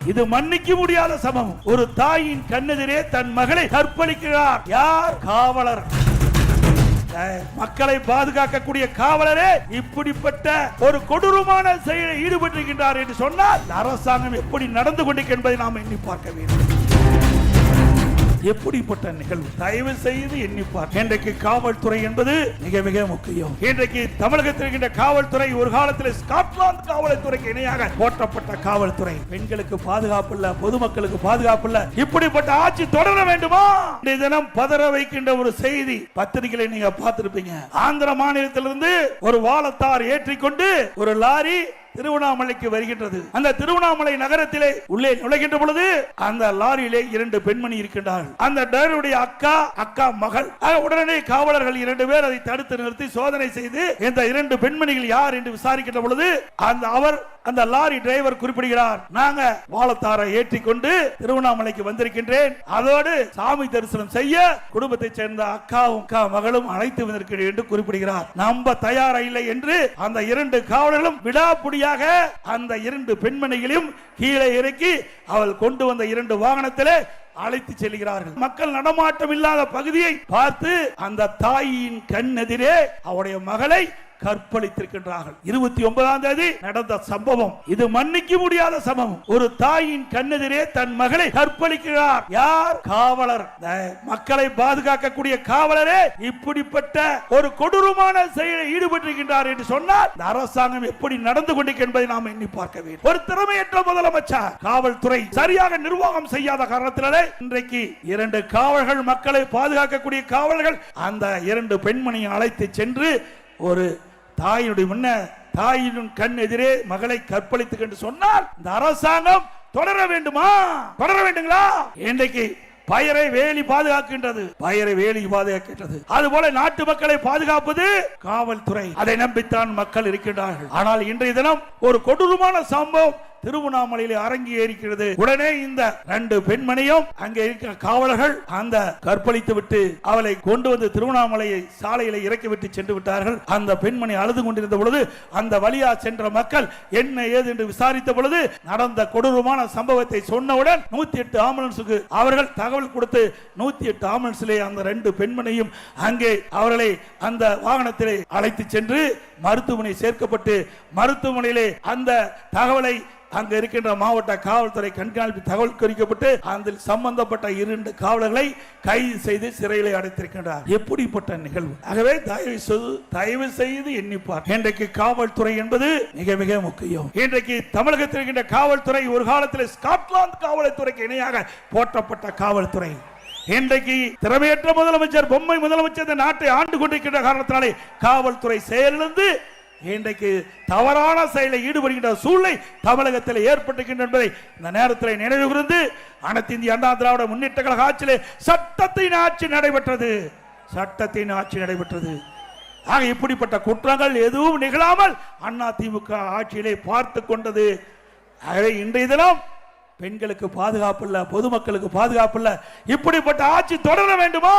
இது மன்னிக்க முடியாத சமம். ஒரு தாயின் கண்ணெதிரே தன் மகளை கற்பழிக்கிறார். யார்? காவலர். மக்களை பாதுகாக்கக்கூடிய காவலரே இப்படிப்பட்ட ஒரு கொடூரமான செயலில் ஈடுபட்டிருக்கின்றார் என்று சொன்னால் அரசாங்கம் எப்படி நடந்து கொண்டிருக்கிறது என்பதை நாம் எண்ணி பார்க்க வேண்டும். எப்படிப்பட்ட நிகழ்வு? தயவு செய்து எண்ணிப்பார். இன்றைக்கு காவல்துறை என்பது மிக மிக முக்கியம். இன்றைக்கு தமிழகத்தில் இருக்கின்ற காவல்துறை ஒரு காலத்தில் ஸ்காட்லாந்து காவல்துறைக்கு இணையாக போற்றப்பட்ட காவல்துறை. பெண்களுக்கு பாதுகாப்பு இல்ல, பொதுமக்களுக்கு பாதுகாப்பு இல்ல. இப்படிப்பட்ட ஆட்சி தொடர வேண்டுமா? இந்த தினம் பதற வைக்கின்ற ஒரு செய்தி பத்திரிகைகளை நீங்க பார்த்திருப்பீங்க. ஆந்திர மாநிலத்திலிருந்து ஒரு வாழத்தார் ஏற்றிக்கொண்டு ஒரு லாரி திருவண்ணாமலைக்கு வருகின்றது. அந்த திருவண்ணாமலை நகரத்திலே உள்ளே நுழைகின்ற பொழுது அந்த லாரியிலே 2 பெண்மணி இருக்கின்றார்கள். அந்த டிரைவருடைய அக்கா மகள். உடனே காவலர்கள் 2 பேர் அதை தடுத்து நிறுத்தி சோதனை செய்து இந்த 2 பெண்மணிகள் யார் என்று விசாரிக்கின்ற பொழுது அந்த லாரி டிரைவர் குறிப்பிடுகிறார், நாங்க வாழத்தாரை ஏற்றிக்கொண்டு திருவண்ணாமலைக்கு வந்திருக்கின்றேன், அதோடு சாமி தரிசனம் செய்ய குடும்பத்தை சேர்ந்த அக்காவும் மகளும் அழைத்து வந்திருக்கிறேன் என்று குறிப்பிடுகிறார். நம்ப தயாரா இல்லை என்று அந்த 2 காவலர்களும் விடாப்புடியாக அந்த 2 பெண்மணிகளையும் கீழே இறக்கி அவள் கொண்டு வந்த 2 வாகனத்திலே அழைத்து செல்கிறார்கள். மக்கள் நடமாட்டம் இல்லாத பகுதியை பார்த்து அந்த தாயின் கண்ணெதிரே அவருடைய மகளை கற்பழித்திருக்கின்றார்கள். 29ஆம் தேதி நடந்த சம்பவம். இது மன்னிக்க முடியாத சம்பவம். ஒரு தாயின் கண்ணெதிரே தன் மகளை கற்பழிக்கிறார். யார்? காவலர். மக்களை பாதுகாக்கக்கூடிய காவலரே இப்படிப்பட்ட ஒரு கொடூரமான செயலில் ஈடுபட்டிருக்கின்றார் என்று சொன்னால் அரசாங்கம் எப்படி நடந்து கொண்டிருக்கிறது என்பதை நாம் எண்ணி பார்க்க வேண்டும். ஒரு திறமையற்ற முதலமைச்சர், காவல்துறை சரியாக நிர்வாகம் செய்யாத காரணத்தினாலே இன்றைக்கு 2 காவலர்கள், மக்களை பாதுகாக்கக்கூடிய காவலர்கள் அந்த 2 பெண்மணியை அழைத்து சென்று ஒரு தாயினுடைய கண் எதிரே மகளை கற்பழித்து என்று சொன்னால் இந்த அரசாங்கம் தொடர வேண்டுமா? தொடர வேண்டுங்களா? இன்றைக்கு பயரை வேலி பாதுகாக்கின்றது. அதுபோல நாட்டு மக்களை பாதுகாப்பது காவல்துறை. அதை நம்பித்தான் மக்கள் இருக்கின்றார்கள். ஆனால் இன்றைய தினம் ஒரு கொடூரமான சம்பவம் திருவண்ணாமலையில் அரங்கேறிக்கிறது. உடனே இந்த 2 பெண்மணியும் அங்கே இருக்கிற காவலர்கள் அந்த கற்பழித்து விட்டு அவளை கொண்டு வந்து திருவண்ணாமலையை சாலையில இறக்கிவிட்டு சென்று விட்டார்கள். அந்த பெண்மணி அழுது கொண்டிருந்த பொழுது அந்த வழியா சென்ற மக்கள் என்ன ஏது என்று விசாரித்த பொழுது நடந்த கொடூரமான சம்பவத்தை சொன்னவுடன் 108 ஆம்புலன்ஸுக்கு அவர்கள் தகவல் கொடுத்து 108 ஆம்புலன்ஸிலே அந்த 2 பெண்மணியும் அங்கே அவர்களை அந்த வாகனத்திலே அழைத்து சென்று மருத்துவமனை சேர்க்கப்பட்டு மருத்துவமனையிலே அந்த தகவலை அங்க இருக்கின்ற மாவட்ட காவல்துறை கண்காணிப்பு தகவல் குறிக்கப்பட்டு அதில் சம்பந்தப்பட்ட 2 காவலர்களை கைது செய்து சிறையில் அடைத்திருக்கின்றார். எப்படிப்பட்ட நிகழ்வு! ஆகவே தயவு செய்து எண்ணிப்பார். இன்றைக்கு காவல்துறை என்பது மிக மிக முக்கியம். இன்றைக்கு தமிழகத்தில் இருக்கின்ற காவல்துறை ஒரு காலத்தில் ஸ்காட்லாந்து காவல்துறைக்கு இணையாக போற்றப்பட்ட காவல்துறை. இன்றைக்கு திறமையற்ற முதலமைச்சர், பொம்மை முதலமைச்சர் இந்த நாட்டை ஆண்டு கொண்டிருக்கின்ற காரணத்தினாலே காவல்துறை செயலிழந்து இன்றைக்கு தவறான செயலில் ஈடுபடுகின்ற சூழ்நிலை தமிழகத்தில் ஏற்பட்டிருக்கின்ற என்பதை இந்த நேரத்தில் நினைவு கூர்ந்து அனைத்து இந்திய அண்ணா திராவிட முன்னேற்ற கழக ஆட்சியிலே சட்டத்தின் ஆட்சி நடைபெற்றது. ஆக இப்படிப்பட்ட குற்றங்கள் எதுவும் நிகழாமல் அதிமுக ஆட்சியிலே பார்த்து கொண்டது. ஆகவே இன்றைய தினம் பெண்களுக்கு பாதுகாப்பு இல்ல, பொதுமக்களுக்கு பாதுகாப்பு இல்ல. இப்படிப்பட்ட ஆட்சி தொடர வேண்டுமா?